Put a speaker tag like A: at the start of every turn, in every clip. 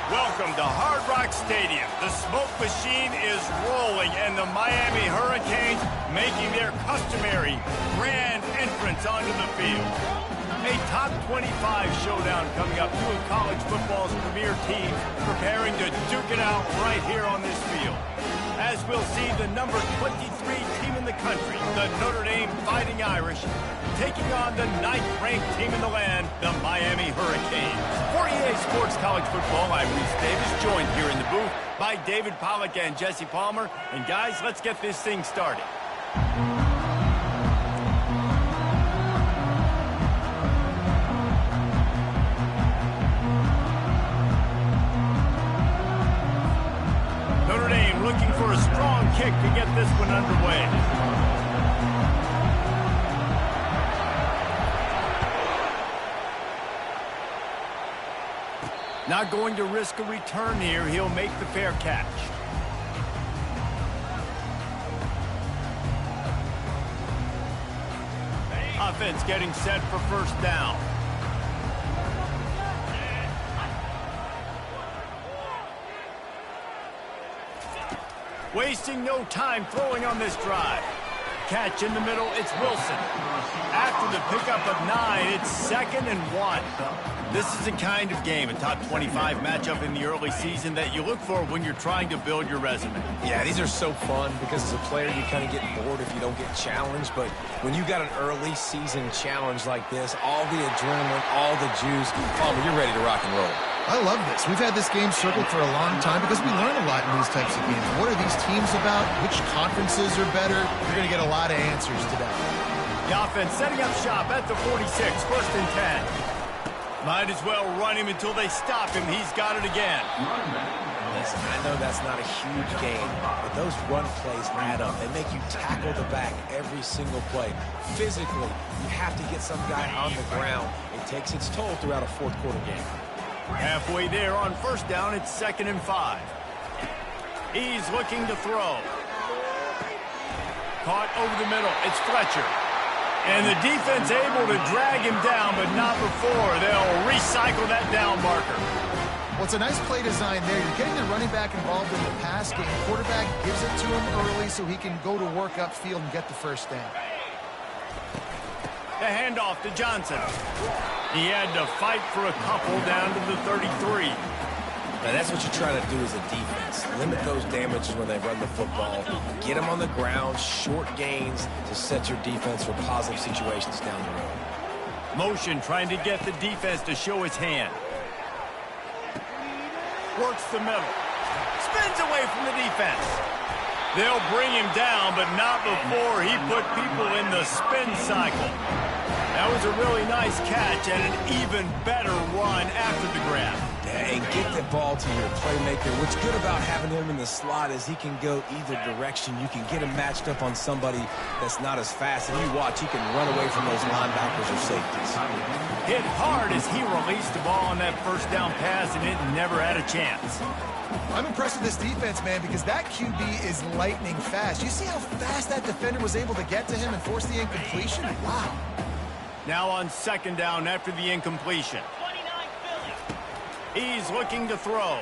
A: Welcome to Hard Rock Stadium. The smoke machine is rolling, and the Miami Hurricanes making their customary grand entrance onto the field. A top 25 showdown coming up. Two of college football's premier teams preparing to duke it out right here on this field. As we'll see the number 23 team in the country, the Notre Dame Fighting Irish, taking on the 9th-ranked team in the land, the Miami Hurricanes. For EA Sports College Football, I'm Reese Davis, joined here in the booth by David Pollack and Jesse Palmer. And guys, let's get this thing started. Notre Dame looking for a strong kick to get this one underway. Not going to risk a return here. He'll make the fair catch. Offense getting set for first down. Wasting no time throwing on this drive. Catch in the middle, it's Wilson. After the pickup of 9, it's 2nd and 1. This is the kind of game, a top 25 matchup in the early season, that you look for when you're trying to build your resume.
B: Yeah, these are so fun because as a player you kind of get bored if you don't get challenged, but when you got an early season challenge like this, all the adrenaline, all the juice, Palmer, you're ready to rock and roll.
C: I love this. We've had this game circled for a long time because we learn a lot in these types of games. What are these teams about? Which conferences are better? You're going to get a lot of answers today.
A: The offense setting up shop at the 46, 1st and 10. Might as well run him until they stop him. He's got it again.
B: Listen, I know that's not a huge game, but those run plays add up. They make you tackle the back every single play. Physically, you have to get some guy on the ground. It takes its toll throughout a fourth-quarter game.
A: Halfway there on first down, it's 2nd and 5. He's looking to throw. Caught over the middle. It's Fletcher. And the defense able to drag him down, but not before. They'll recycle that down marker.
C: Well, it's a nice play design there. You're getting the running back involved in the pass game. Quarterback gives it to him early so he can go to work upfield and get the first down.
A: The handoff to Johnson. He had to fight for a couple down to the 33.
B: Now that's what you're trying to do as a defense. Limit those damages when they run the football. Get them on the ground, short gains to set your defense for positive situations down the road.
A: Motion trying to get the defense to show his hand. Works the middle. Spins away from the defense. They'll bring him down, but not before he put people in the spin cycle. That was a really nice catch and an even better run after the grab.
B: And get the ball to your playmaker. What's good about having him in the slot is he can go either direction. You can get him matched up on somebody that's not as fast. And you watch, he can run away from those linebackers or safeties.
A: Hit hard as he released the ball on that first down pass, and it never had a chance.
C: I'm impressed with this defense, man, because that QB is lightning fast. You see how fast that defender was able to get to him and force the incompletion? Wow.
A: Now on 2nd down after the incompletion. He's looking to throw.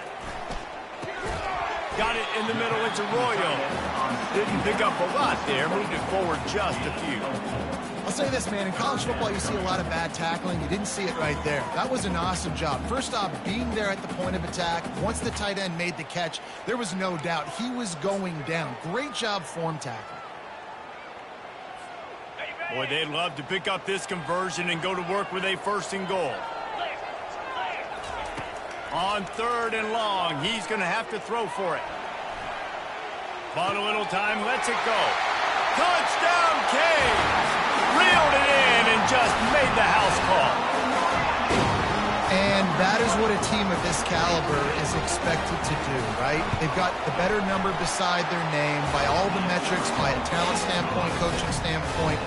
A: Got it in the middle. It's Arroyo. Didn't pick up a lot there. Moved it forward just a few.
C: I'll say this, man. In college football, you see a lot of bad tackling. You didn't see it right there. That was an awesome job. First off, being there at the point of attack. Once the tight end made the catch, there was no doubt he was going down. Great job form tackling.
A: Boy, they'd love to pick up this conversion and go to work with a 1st and goal. On 3rd and long, he's going to have to throw for it. Bought a little time, lets it go. Touchdown, Canes! Reeled it in and just made the house call.
C: And that is what a team of this caliber is expected to do, right? They've got the better number beside their name by all the metrics, by a talent standpoint, coaching standpoint.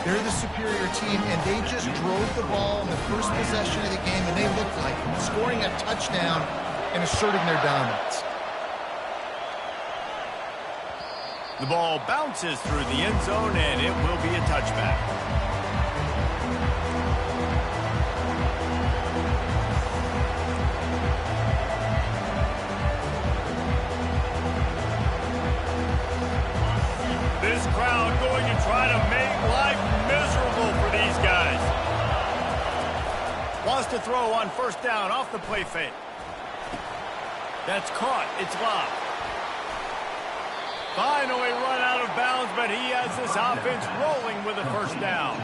C: They're the superior team, and they just drove the ball in the first possession of the game, and they looked like scoring a touchdown and asserting their dominance.
A: The ball bounces through the end zone, and it will be a touchback. This crowd going to try to make life miserable for these guys. Wants to throw on first down off the play fake. That's caught. It's locked. Finally run out of bounds, but he has this offense rolling with a first down.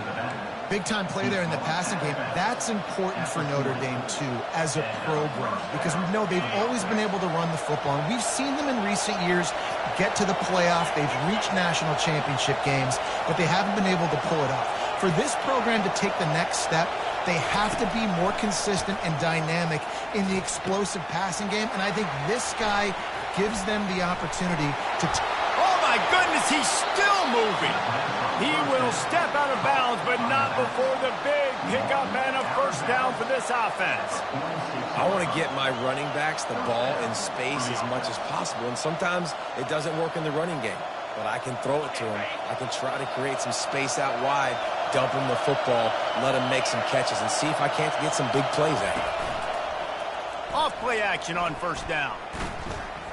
C: Big-time play there in the passing game. That's important for Notre Dame, too, as a program, because we know they've always been able to run the football. And we've seen them in recent years get to the playoff. They've reached national championship games, but they haven't been able to pull it off. For this program to take the next step, they have to be more consistent and dynamic in the explosive passing game, and I think this guy gives them the opportunity to...
A: Oh, my goodness, he's still moving. He will step out of bounds, but not before the big pickup and a first down for this offense.
B: I want to get my running backs the ball in space as much as possible, and sometimes it doesn't work in the running game. But I can throw it to him. I can try to create some space out wide, dump him the football, let him make some catches, and see if I can't get some big plays at him.
A: Off play action on first down.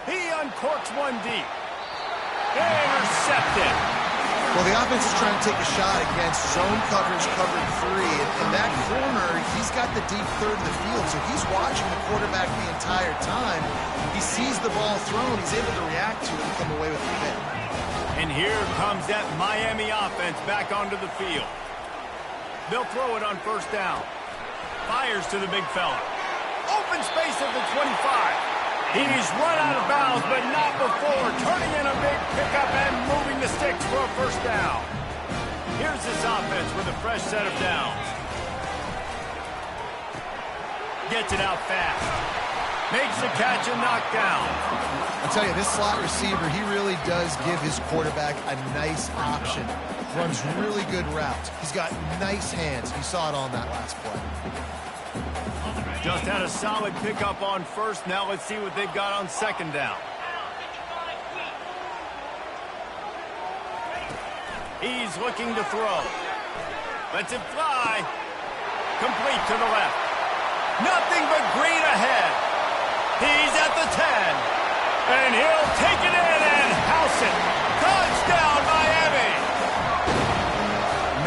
A: He uncorks one deep. Intercepted.
C: Well, the offense is trying to take a shot against zone coverage, covered 3. And that corner, he's got the deep third of the field, so he's watching the quarterback the entire time. He sees the ball thrown. He's able to react to it and come away with a pick.
A: And here comes that Miami offense back onto the field. They'll throw it on first down. Fires to the big fella. Open space at the 25. He's run out of bounds, but not before turning in a big pickup and moving the sticks for a first down. Here's this offense with a fresh set of downs. Gets it out fast. Makes the catch and knocked down.
C: I'll tell you, this slot receiver, he really does give his quarterback a nice option. Runs really good routes. He's got nice hands. You saw it on that last play.
A: Just had a solid pickup on first. Now let's see what they've got on second down. He's looking to throw. Lets it fly. Complete to the left. Nothing but green ahead. He's at the 10. And he'll take it in and house it. Touchdown, Miami.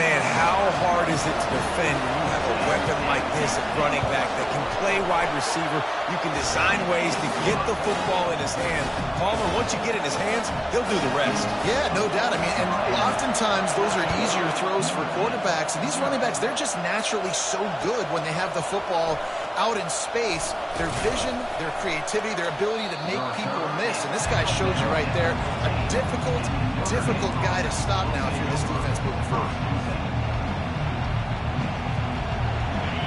B: Man, how hard is it to defend when you have a weapon like this at running back that can play wide receiver? You can design ways to get the football in his hand. Palmer, once you get it in his hands, he'll do the rest.
C: Yeah, no doubt. I mean, and oftentimes those are easier throws for quarterbacks. And these running backs, they're just naturally so good when they have the football out in space. Their vision, their creativity, their ability to make people miss. And this guy showed you right there, a difficult guy to stop now if you're this defense moving forward.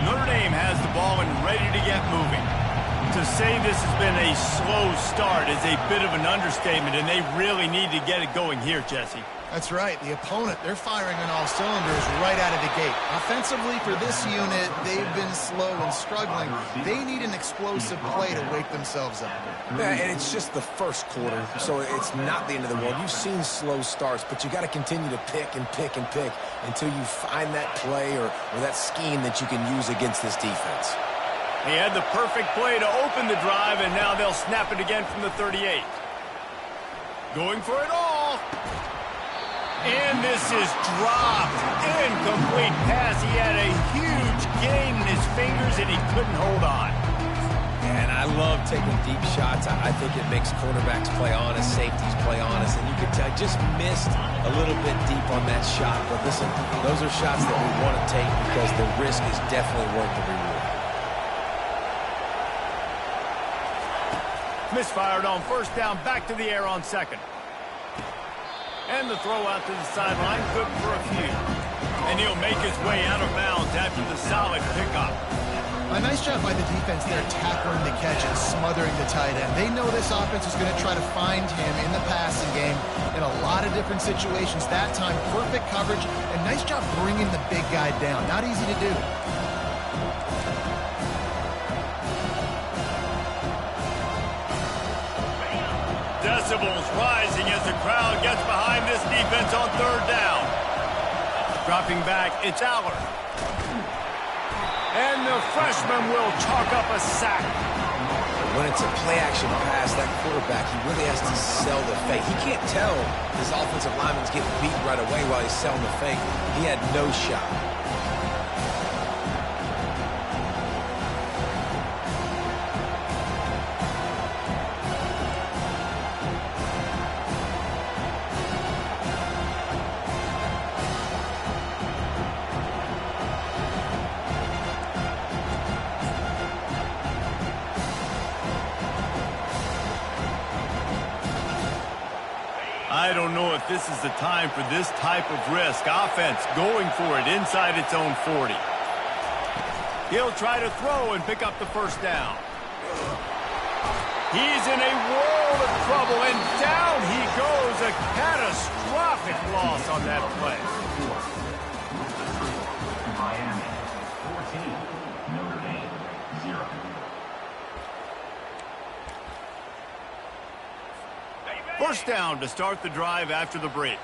A: Notre Dame has the ball and ready to get moving. To say this has been a slow start is a bit of an understatement, and they really need to get it going here, Jesse.
C: That's right. The opponent, they're firing on all cylinders right out of the gate. Offensively, for this unit, they've been slow and struggling. They need an explosive play to wake themselves up.
B: Yeah, and it's just the first quarter, so it's not the end of the world. You've seen slow starts, but you got to continue to pick and pick and pick until you find that play or that scheme that you can use against this defense.
A: He had the perfect play to open the drive, and now they'll snap it again from the 38. Going for it all. And this is dropped. Incomplete pass. He had a huge gain in his fingers, and he couldn't hold on.
B: And I love taking deep shots. I think it makes cornerbacks play honest, safeties play honest. And you can tell, just missed a little bit deep on that shot. But listen, those are shots that we want to take because the risk is definitely worth the reward.
A: Misfired on first down, back to the air on second. And the throw out to the sideline, good for a few. And he'll make his way out of bounds after the solid pickup.
C: A nice job by the defense there, tackling the catch and smothering the tight end. They know this offense is going to try to find him in the passing game in a lot of different situations. That time, perfect coverage, and nice job bringing the big guy down. Not easy to do.
A: Decibels rising as the crowd gets behind this defense on third down. Dropping back, it's Aller. And the freshman will chalk up a sack.
B: When it's a play-action pass, that quarterback, he really has to sell the fake. He can't tell his offensive lineman's getting beat right away while he's selling the fake. He had no shot.
A: I don't know if this is the time for this type of risk. Offense going for it inside its own 40. He'll try to throw and pick up the first down. He's in a world of trouble, and down he goes. A catastrophic loss on that play.
D: Miami 14, Notre Dame 0.
A: First down to start the drive after the break.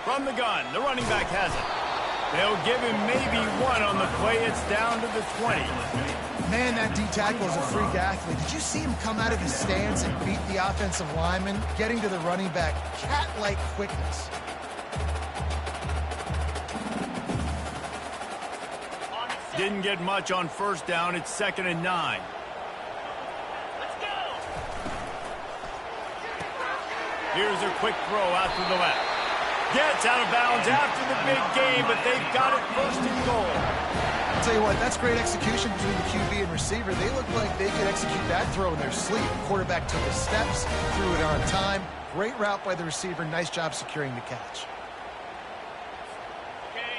A: From the gun, the running back has it. They'll give him maybe one on the play. It's down to the 20.
C: Man, that D tackle is a freak athlete. Did you see him come out of his stance and beat the offensive lineman, getting to the running back? Cat-like quickness.
A: Didn't get much on first down. It's 2nd and 9. Here's a quick throw out to the left. Gets out of bounds after the big game, but they've got it 1st and goal.
C: I'll tell you what, that's great execution between the QB and receiver. They look like they could execute that throw in their sleep. The quarterback took his steps, threw it on time. Great route by the receiver. Nice job securing the catch.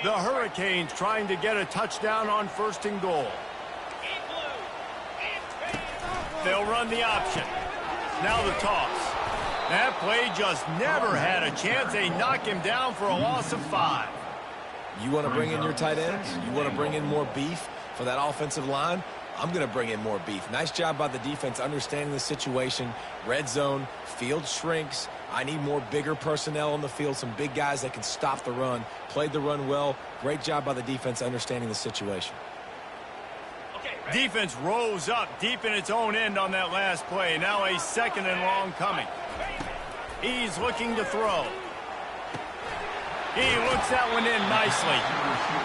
A: The Hurricanes trying to get a touchdown on 1st and goal. They'll run the option. Now the toss. That play just never had a chance. They knock him down for a loss of 5.
B: You want to bring in your tight ends? You want to bring in more beef for that offensive line? I'm going to bring in more beef. Nice job by the defense understanding the situation. Red zone, field shrinks. I need more bigger personnel on the field, some big guys that can stop the run. Played the run well. Great job by the defense understanding the situation.
A: Defense rose up deep in its own end on that last play. Now a 2nd and long coming. He's looking to throw. He looks that one in nicely.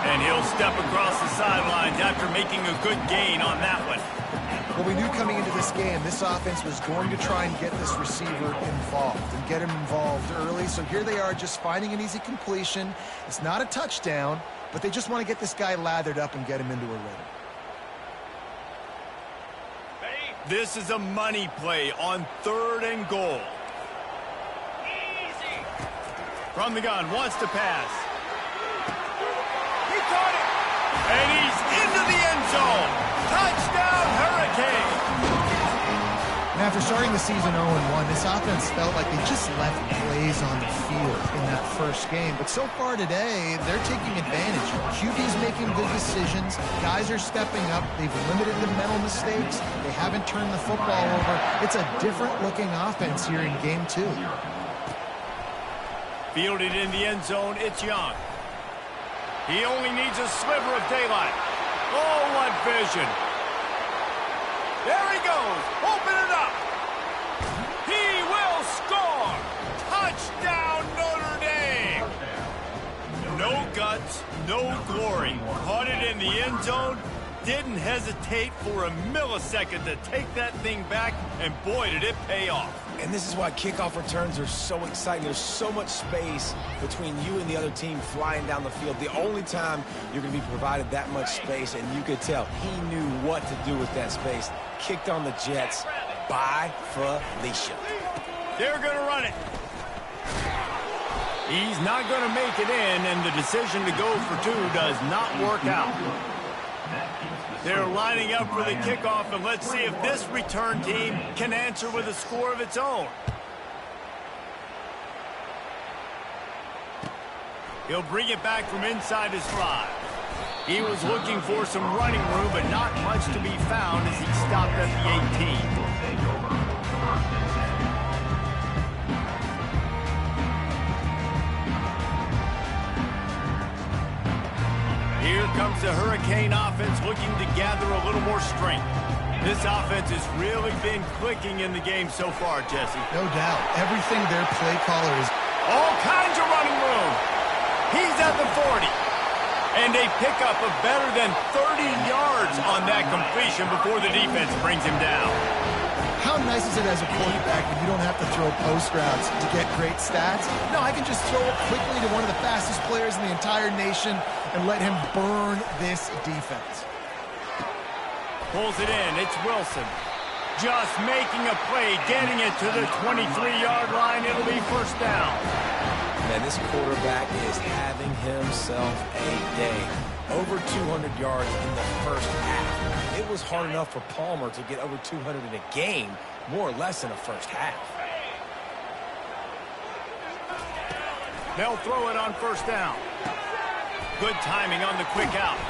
A: And he'll step across the sidelines after making a good gain on that one.
C: Well, we knew coming into this game, this offense was going to try and get this receiver involved and get him involved early. So here they are just finding an easy completion. It's not a touchdown, but they just want to get this guy lathered up and get him into a rhythm.
A: This is a money play on 3rd and goal. From the gun, wants to pass. He caught it! And he's into the end zone. Touchdown, Hurricane!
C: And after starting the season 0-1, this offense felt like they just left plays on the field in that first game. But so far today, they're taking advantage. QB's making good decisions. Guys are stepping up. They've limited the mental mistakes. They haven't turned the football over. It's a different-looking offense here in Game 2.
A: Fielded in the end zone, it's Young. He only needs a sliver of daylight. Oh, what vision. There he goes. Open it up. He will score. Touchdown, Notre Dame. No guts, no glory. Caught it in the end zone. Didn't hesitate for a millisecond to take that thing back, and boy, did it pay off.
B: And this is why kickoff returns are so exciting. There's so much space between you and the other team flying down the field. The only time you're going to be provided that much space, and you could tell he knew what to do with that space. Kicked on the Jets by Felicia.
A: They're going to run it. He's not going to make it in, and the decision to go for 2 does not work out. They're lining up for the kickoff, and let's see if this return team can answer with a score of its own. He'll bring it back from inside his 5. He was looking for some running room, but not much to be found as he stopped at the 18. Here comes the Hurricane offense looking to gather a little more strength. This offense has really been clicking in the game so far, Jesse.
C: No doubt. Everything their play caller is.
A: All kinds of running room. He's at the 40. And they pick up a better than 30 yards on that completion before the defense brings him down.
C: How nice is it as a quarterback when you don't have to throw post routes to get great stats? No, I can just throw it quickly to one of the fastest players in the entire nation and let him burn this defense.
A: Pulls it in. It's Wilson. Just making a play, getting it to the 23-yard line. It'll be first down.
B: Man, this quarterback is having himself a day. Over 200 yards in the first half. It was hard enough for Palmer to get over 200 in a game, more or less in the first half.
A: They'll throw it on first down. Good timing on the quick out.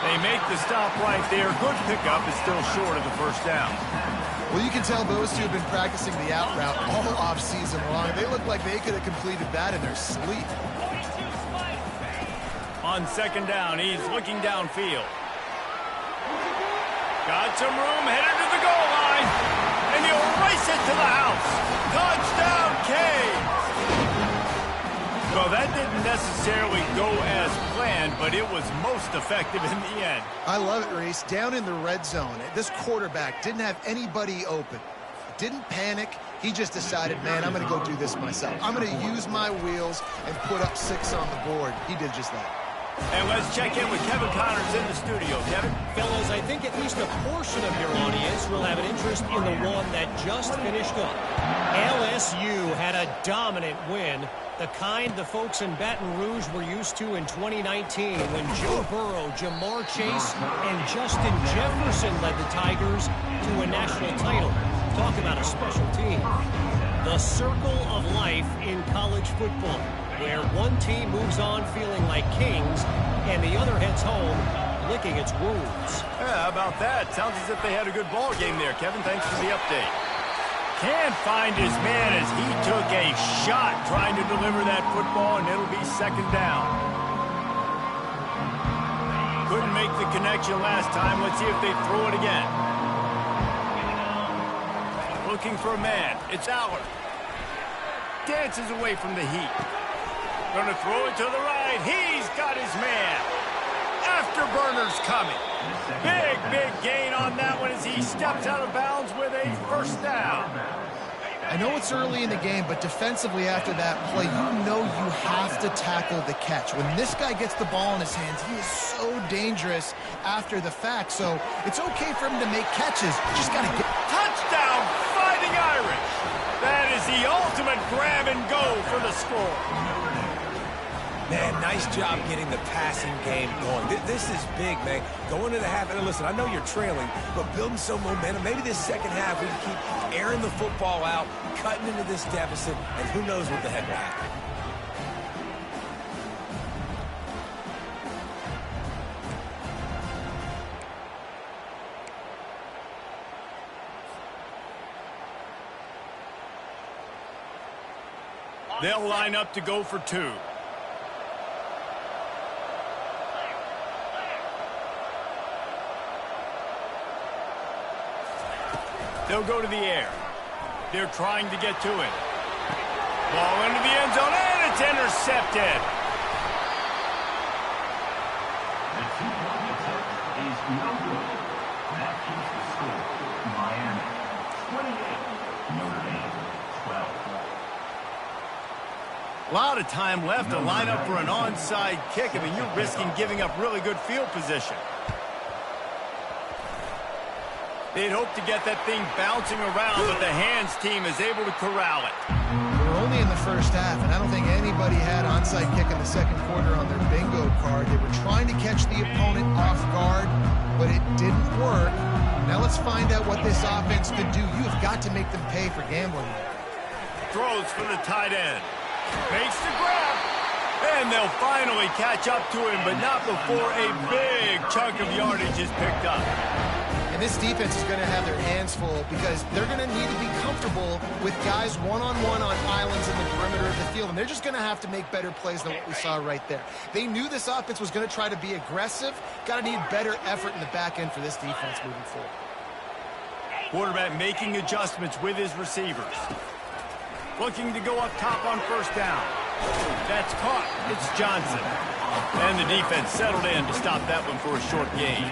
A: They make the stop right there. Good pickup is still short of the first down.
C: Well, you can tell those two have been practicing the out route all off-season long. They look like they could have completed that in their sleep.
A: On second down, he's looking downfield. Got some room, headed to the goal line. And he'll race it to the house. Touchdown, Canes! Well, that didn't necessarily go as planned, but it was most effective in the end.
C: I love it, Reese. Down in the red zone, this quarterback didn't have anybody open. Didn't panic. He just decided, man, I'm going to go do this myself. I'm going to use my wheels and put up 6 on the board. He did just that.
A: And let's check in with Kevin Connors in the studio. Kevin?
E: Fellas, I think at least a portion of your audience will have an interest in the one that just finished up. LSU had a dominant win, the kind the folks in Baton Rouge were used to in 2019 when Joe Burrow, Jamar Chase, and Justin Jefferson led the Tigers to a national title. Talk about a special team. The circle of life in college football, where one team moves on feeling like kings and the other heads home licking its wounds.
A: Yeah, how about that? Sounds as if they had a good ball game there, Kevin. Thanks for the update. Can't find his man as he took a shot trying to deliver that football, and it'll be second down. Couldn't make the connection last time. Let's see if they throw it again. Looking for a man. It's Allard. Dances away from the heat. Gonna throw it to the right. He's got his man. Afterburner's coming. Big gain on that one as he steps out of bounds with a first down.
C: I know it's early in the game, but defensively after that play, you know you have to tackle the catch. When this guy gets the ball in his hands, he is so dangerous after the fact. So it's okay for him to make catches. Just got to get...
A: Touchdown, Fighting Irish. That is the ultimate grab and go for the score.
B: Man, nice job getting the passing game going. This is big, man. Going into the half, and listen, I know you're trailing, but building some momentum. Maybe this second half we can keep airing the football out, cutting into this deficit, and who knows what the heck will happen.
A: They'll line up to go for 2. They'll go to the air. They're trying to get to it. Ball into the end zone, and it's intercepted.
D: The 2-point attempt is no good. That keeps the score. Miami 28, Notre Dame 12.
A: A lot of time left to line up for an onside kick. I mean, you're risking giving up really good field position. They'd hope to get that thing bouncing around, but the hands team is able to corral it.
C: We're only in the first half, and I don't think anybody had onside kick in the second quarter on their bingo card. They were trying to catch the opponent off guard, but it didn't work. Now let's find out what this offense could do. You have got to make them pay for gambling.
A: Throws for the tight end. Makes the grab. And they'll finally catch up to him, but not before a big chunk of yardage is picked up.
C: And this defense is going to have their hands full because they're going to need to be comfortable with guys one-on-one on islands in the perimeter of the field, and they're just going to have to make better plays than what we saw right there. They knew this offense was going to try to be aggressive. Got to need better effort in the back end for this defense moving forward.
A: Quarterback making adjustments with his receivers. Looking to go up top on first down. That's caught. It's Johnson. And the defense settled in to stop that one for a short gain.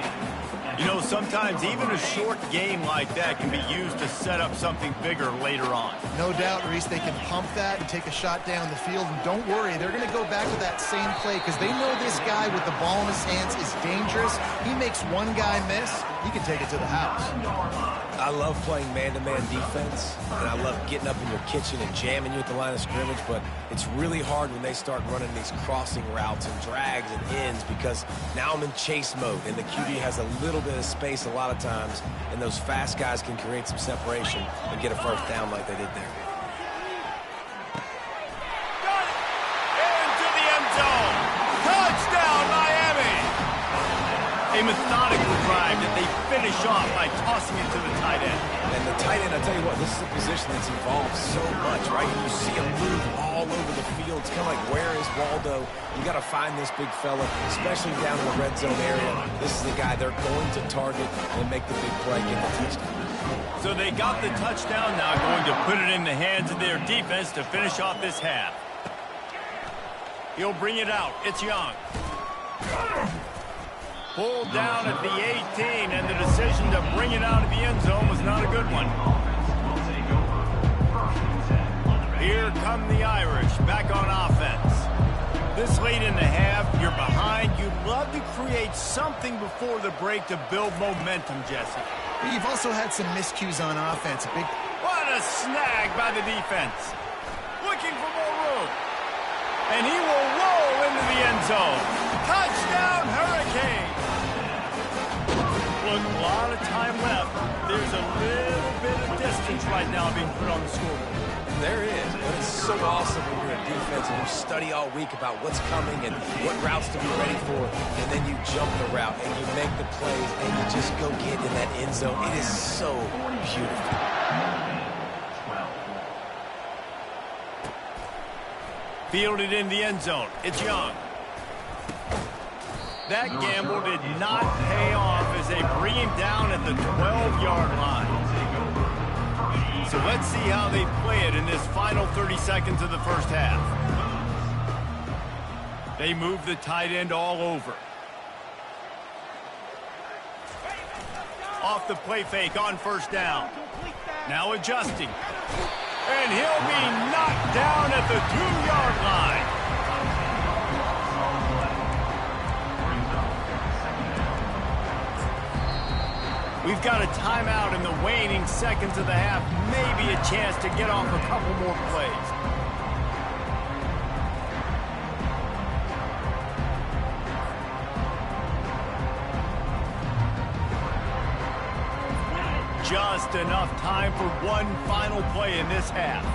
A: You know, sometimes even a short game like that can be used to set up something bigger later on.
C: No doubt, Reese, they can pump that and take a shot down the field. And don't worry, they're going to go back to that same play because they know this guy with the ball in his hands is dangerous. He makes one guy miss, he can take it to the house.
B: I love playing man-to-man defense, and I love getting up in your kitchen and jamming you at the line of scrimmage, but it's really hard when they start running these crossing routes and drags and ends because now I'm in chase mode, and the QB has a little bit of space a lot of times, and those fast guys can create some separation and get a first down like they did there.
A: Got it! Into the end zone! Touchdown, Miami! A methodical drive that they finish off by tossing it to the tight end.
B: And the tight end, I tell you what, this is a position that's involved so much, right? You see him move all over the field. It's kind of like, where is Waldo? You got to find this big fella, especially down in the red zone area. This is the guy they're going to target and make the big play, get the touchdown.
A: So they got the touchdown, now going to put it in the hands of their defense to finish off this half. He'll bring it out. It's Young. Pulled down at the 18, and the decision to bring it out of the end zone was not a good one. Here come the Irish back on offense. This late in the half, you're behind. You'd love to create something before the break to build momentum, Jesse.
C: You've also had some miscues on offense.
A: What a snag by the defense. Looking for more room. And he will roll into the end zone. Touchdown, Hurricane. Look, a lot of time left. There's a little bit of distance right now being put on the scoreboard.
B: There is, but it's so awesome when you're a defense and you study all week about what's coming and what routes to be ready for, and then you jump the route and you make the plays and you just go get in that end zone. It is so beautiful.
A: Fielded in the end zone. It's Young. That gamble did not pay off as they bring him down at the 12-yard line. So let's see how they play it in this final 30 seconds of the first half. They move the tight end all over. Off the play fake on first down. Now adjusting. And he'll be knocked down at the 2-yard line. We've got a timeout in the waning seconds of the half. Maybe a chance to get off a couple more plays. Just enough time for one final play in this half.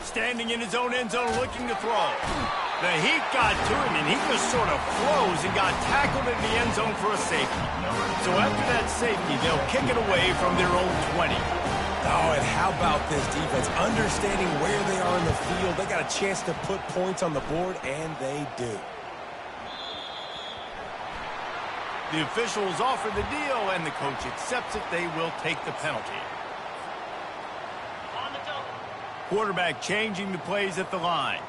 A: Standing in his own end zone looking to throw. The heat got to him, and he just sort of froze and got tackled in the end zone for a safety. So after that safety, they'll kick it away from their own 20.
B: Oh, and how about this defense? Understanding where they are in the field. They got a chance to put points on the board, and they do.
A: The officials offer the deal, and the coach accepts it. They will take the penalty. Quarterback changing the plays at the line.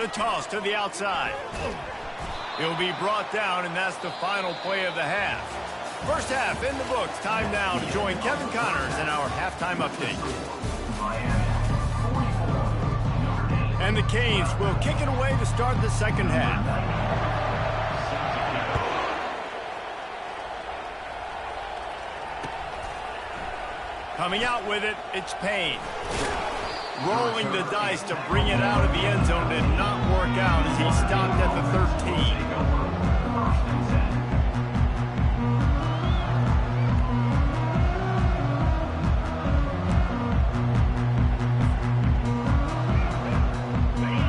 A: The toss to the outside. He'll be brought down, and that's the final play of the half. First half in the books. Time now to join Kevin Connors in our halftime update. And the Canes will kick it away to start the second half. Coming out with it, it's Payne. Rolling the dice to bring it out of the end zone did not work out as he stopped at the 13.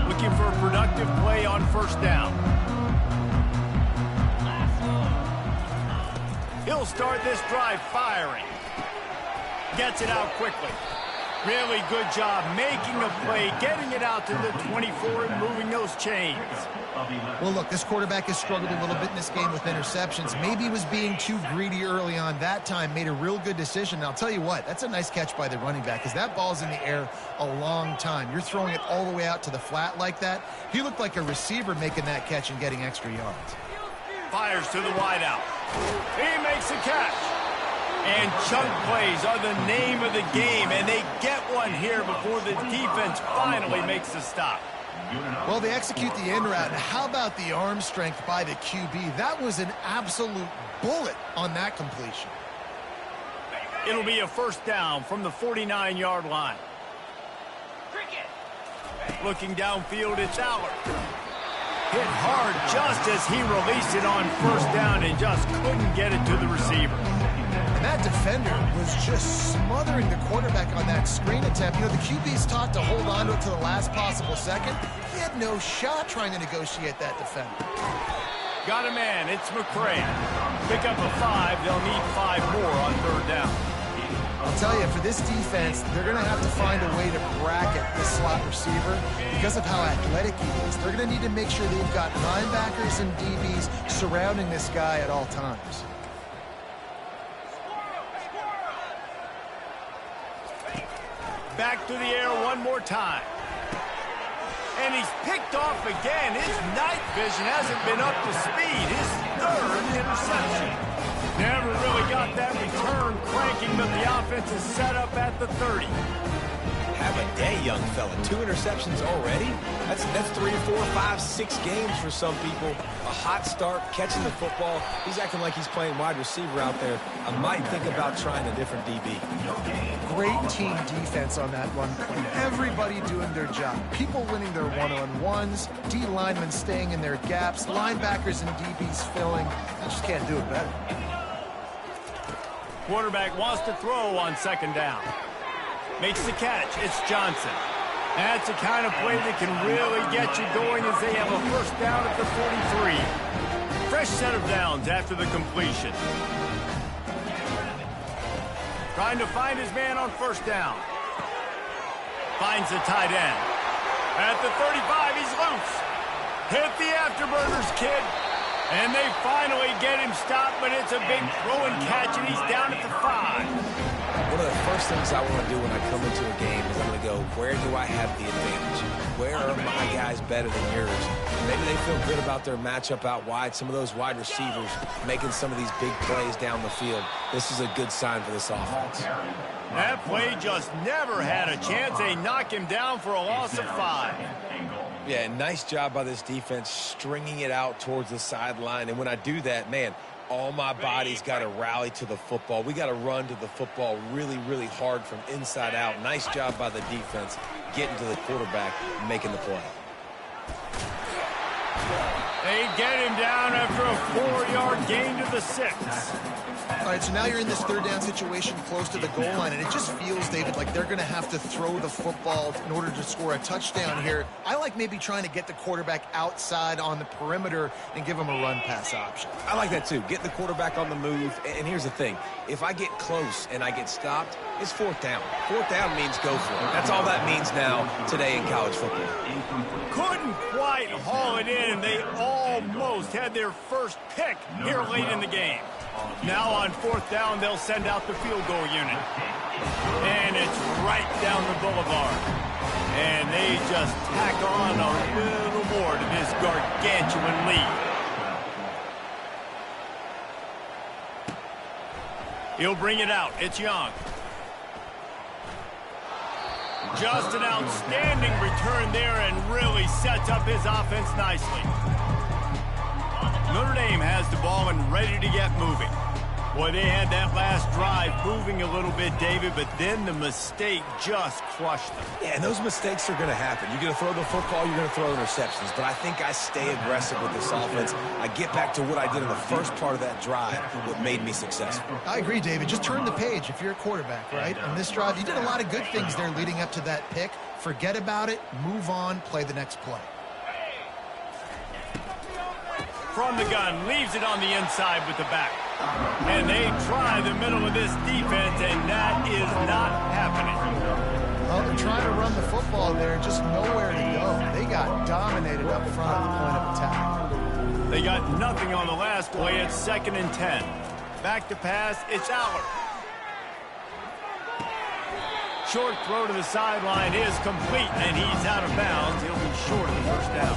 A: Looking for a productive play on first down. start this drive firing. Gets it out quickly. Really good job making a play, getting it out to the 24 and moving those chains.
C: Well, look, this quarterback has struggled a little bit in this game with interceptions. Maybe he was being too greedy early on. That time made a real good decision. And I'll tell you what, that's a nice catch by the running back because that ball's in the air a long time. You're throwing it all the way out to the flat like that. He looked like a receiver making that catch and getting extra yards.
A: Fires to the wideout. He makes a catch. And chunk plays are the name of the game, and they get one here before the defense finally makes the stop.
C: Well, they execute the in route. How about the arm strength by the QB? That was an absolute bullet on that completion.
A: It'll be a first down from the 49-yard line. Looking downfield, it's Allard. Hit hard just as he released it on first down and just couldn't get it to the receiver.
C: And that defender was just smothering the quarterback on that screen attempt. You know, the QB's taught to hold on to it to the last possible second. He had no shot trying to negotiate that defender.
A: Got a man. It's McCray. Pick up a 5. They'll need 5 more on third down.
C: I'll tell you, for this defense, they're going to have to find a way to bracket this slot receiver because of how athletic he is. They're going to need to make sure they've got linebackers and DBs surrounding this guy at all times.
A: Back to the air one more time. And he's picked off again. His night vision hasn't been up to speed. His third interception. Never really got that return cranking, but the offense is set up at the 30.
B: Have a day, young fella. 2 interceptions already? That's 3, 4, 5, 6 games for some people. A hot start, catching the football. He's acting like he's playing wide receiver out there. I might think about trying a different DB.
C: Great team defense on that run play. Everybody doing their job. People winning their one-on-ones, D linemen staying in their gaps, linebackers and DBs filling. I just can't do it better.
A: Quarterback wants to throw on second down. Makes the catch. It's Johnson. That's the kind of play that can really get you going as they have a first down at the 43. Fresh set of downs after the completion. Trying to find his man on first down. Finds the tight end. At the 35, he's loose. Hit the afterburners, kid. And they finally get him stopped, but it's a big throw and catch, and he's down at the 5.
B: One of the first things I want to do when I come into a game is I'm going to go, where do I have the advantage? Where are my guys better than yours? Maybe they feel good about their matchup out wide. Some of those wide receivers making some of these big plays down the field. This is a good sign for this offense.
A: That play just never had a chance. They knock him down for a loss of 5.
B: Yeah, nice job by this defense stringing it out towards the sideline. And when I do that, man, all my body's got to rally to the football. We got to run to the football really, really hard from inside out. Nice job by the defense getting to the quarterback and making the play.
A: They get him down after a 4-yard gain to the 6.
C: All right, so now you're in this third down situation close to the goal line, and it just feels, David, like they're going to have to throw the football in order to score a touchdown here. I like maybe trying to get the quarterback outside on the perimeter and give him a run-pass option.
B: I like that, too. Get the quarterback on the move. And here's the thing. If I get close and I get stopped, it's fourth down. Fourth down means go for it. That's all that means now today in college football.
A: Couldn't quite haul it in, and they almost had their first pick here late in the game. Now on fourth down, they'll send out the field goal unit. And it's right down the boulevard. And they just tack on a little more to this gargantuan lead. He'll bring it out. It's Young. Just an outstanding return there and really sets up his offense nicely. Notre Dame has the ball and ready to get moving. Boy, they had that last drive moving a little bit, David, but then the mistake just crushed them.
B: Yeah, and those mistakes are going to happen. You're going to throw the football, you're going to throw interceptions, but I think I stay aggressive with this offense. I get back to what I did in the first part of that drive, what made me successful.
C: I agree, David. Just turn the page if you're a quarterback, right? On this drive, you did a lot of good things there leading up to that pick. Forget about it, move on, play the next play.
A: From the gun, leaves it on the inside with the back. And they try the middle of this defense, and that is not happening.
C: Well, they're trying to run the football there, just nowhere to go. They got dominated up front at the point of attack.
A: They got nothing on the last play. It's 2nd and 10. Back to pass, it's Aller. Short throw to the sideline is complete, and he's out of bounds. He'll be short of the first down.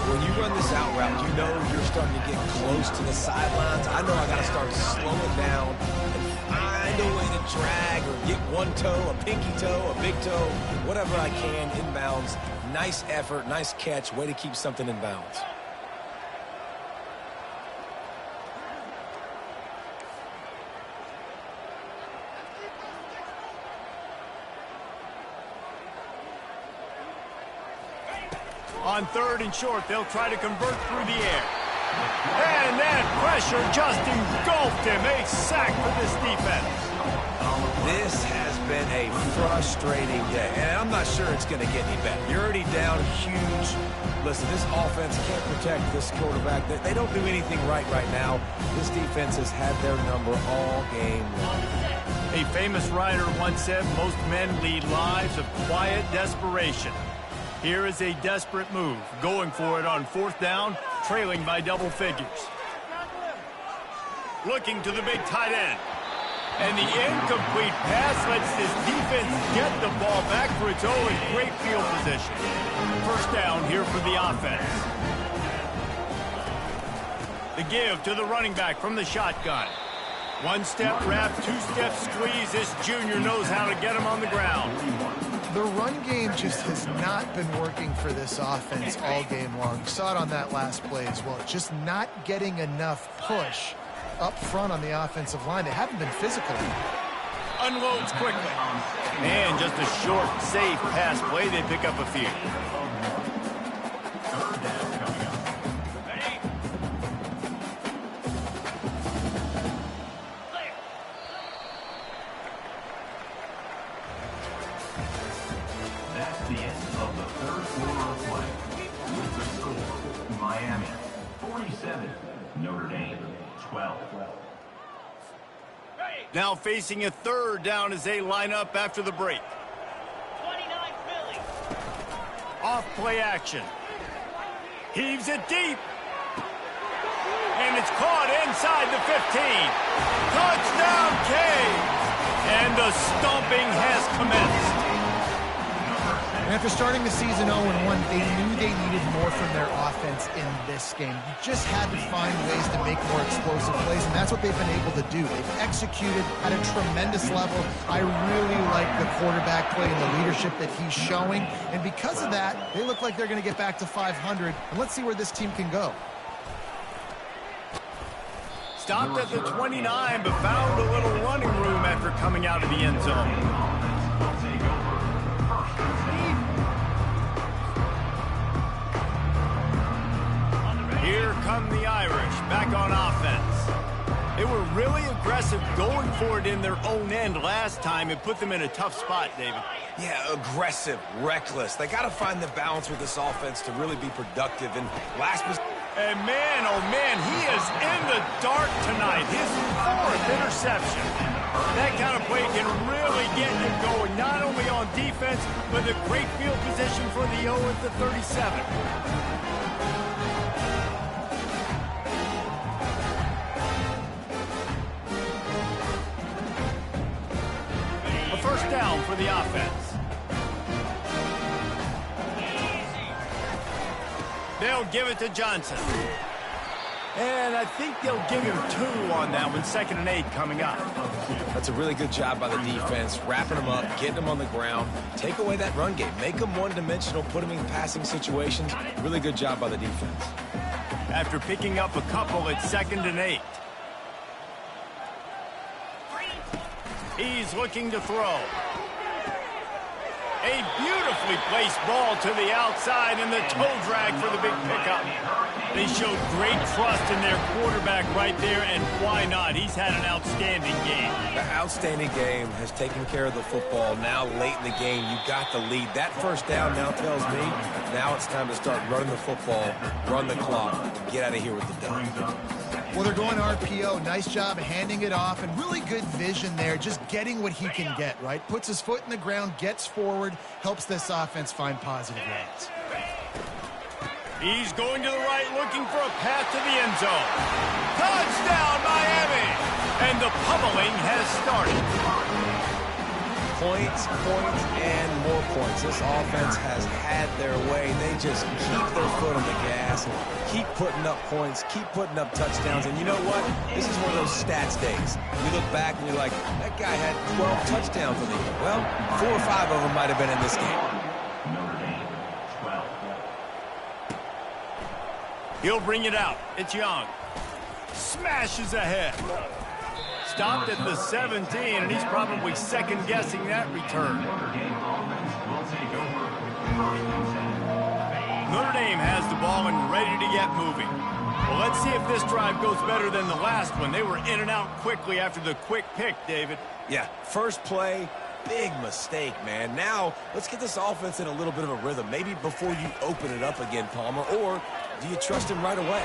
B: When you run this out route, you know you're starting to get close to the sidelines. I know I got to start slowing down and find a way to drag or get one toe, a pinky toe, a big toe, whatever I can inbounds. Nice effort, nice catch, way to keep something in bounds.
A: On 3rd and short, they'll try to convert through the air. And that pressure just engulfed him. A sack for this defense.
B: This has been a frustrating day, and I'm not sure it's going to get any better. You're already down huge. Listen, this offense can't protect this quarterback. They don't do anything right now. This defense has had their number all game long.
A: A famous writer once said, most men lead lives of quiet desperation. Here is a desperate move, going for it on 4th down, trailing by double figures. Looking to the big tight end. And the incomplete pass lets this defense get the ball back for its own in great field position. First down here for the offense. The give to the running back from the shotgun. 1-step wrap, 2-step squeeze. This junior knows how to get him on the ground.
C: The run game just has not been working for this offense all game long. You saw it on that last play as well. Just not getting enough push up front on the offensive line. They haven't been physical.
A: Unloads quickly. And just a short, safe pass play. They pick up a few.
D: That's the end of the 3rd quarter of play. With the score, Miami 47, Notre Dame 12.
A: Now facing a 3rd down as they line up after the break.
F: 29 Philly.
A: Off play action. Heaves it deep. And it's caught inside the 15. Touchdown, Cade. And the stomping has commenced.
C: And after starting the season 0-1, they knew they needed more from their offense in this game. You just had to find ways to make more explosive plays, and that's what they've been able to do. They've executed at a tremendous level. I really like the quarterback play and the leadership that he's showing. And because of that, they look like they're going to get back to 500. And let's see where this team can go.
A: Stopped at the 29, but found a little running room after coming out of the end zone. Here come the Irish, back on offense. They were really aggressive going for it in their own end last time. It put them in a tough spot, David.
B: Yeah, aggressive, reckless. They got to find the balance with this offense to really be productive. And last position.
A: And man, oh man, he is in the dark tonight. His 4th interception. That kind of play can really get you going, not only on defense, but the great field position for the 0 at the 37. First down for the offense. They'll give it to Johnson. And I think they'll give him 2 on that one. 2nd and 8 coming up.
B: That's a really good job by the defense, wrapping them up, getting them on the ground. Take away that run game. Make them one-dimensional, put them in passing situations. Really good job by the defense.
A: After picking up a couple, it's 2nd and 8. He's looking to throw. A beautifully placed ball to the outside and the toe drag for the big pickup. They showed great trust in their quarterback right there, and why not? He's had an outstanding game.
B: The outstanding game has taken care of the football. Now late in the game, you got the lead. That first down now tells me now it's time to start running the football, run the clock, get out of here with the dub.
C: Well, they're going RPO. Nice job handing it off, and really good vision there, just getting what he can get, right? Puts his foot in the ground, gets forward, helps this offense find positive yards.
A: He's going to the right, looking for a path to the end zone. Touchdown, Miami! And the pummeling has started.
B: Points, and more points. This offense has had their way. They just keep their foot on the gas, keep putting up points, keep putting up touchdowns. And you know what? This is one of those stats days. You look back and you're like, that guy had 12 touchdowns on the year. Well, 4 or 5 of them might have been in this game.
A: He'll bring it out. It's Young. Smashes ahead. Stopped at the 17, and he's probably second-guessing that return. Notre Dame has the ball and ready to get moving. Well, let's see if this drive goes better than the last one. They were in and out quickly after the quick pick, David.
B: Yeah, first play, big mistake, man. Now, let's get this offense in a little bit of a rhythm. Maybe before you open it up again, Palmer, or do you trust him right away?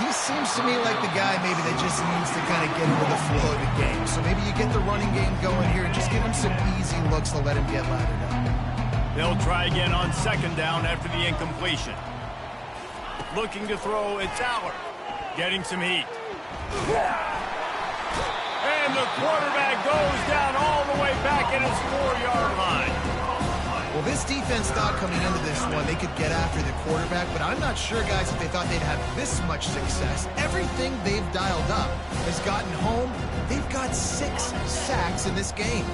C: He seems to me like the guy maybe that just needs to kind of get into the flow of the game. So maybe you get the running game going here and just give him some easy looks to let him get laddered up.
A: They'll try again on second down after the incompletion. Looking to throw, it's Aller. Getting some heat. And the quarterback goes down all the way back at his 4-yard line.
C: Well, this defense thought coming into this one they could get after the quarterback, but I'm not sure, guys, if they thought they'd have this much success. Everything they've dialed up has gotten home. They've got 6 sacks in this game.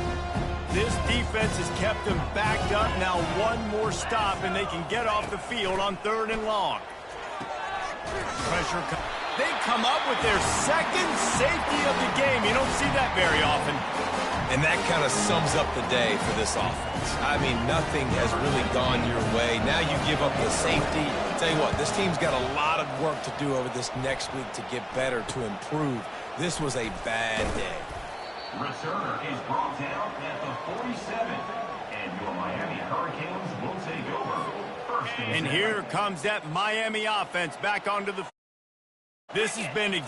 A: This defense has kept them backed up. Now one more stop, and they can get off the field on 3rd and long. Pressure. They come up with their second safety of the game. You don't see that very often.
B: And that kind of sums up the day for this offense. I mean, nothing has really gone your way. Now you give up the safety. Tell you what, this team's got a lot of work to do over this next week to get better, to improve. This was a bad day.
D: Returner is brought down at the 47. And your Miami Hurricanes will take over. First
A: And here comes that Miami offense back onto the... This has been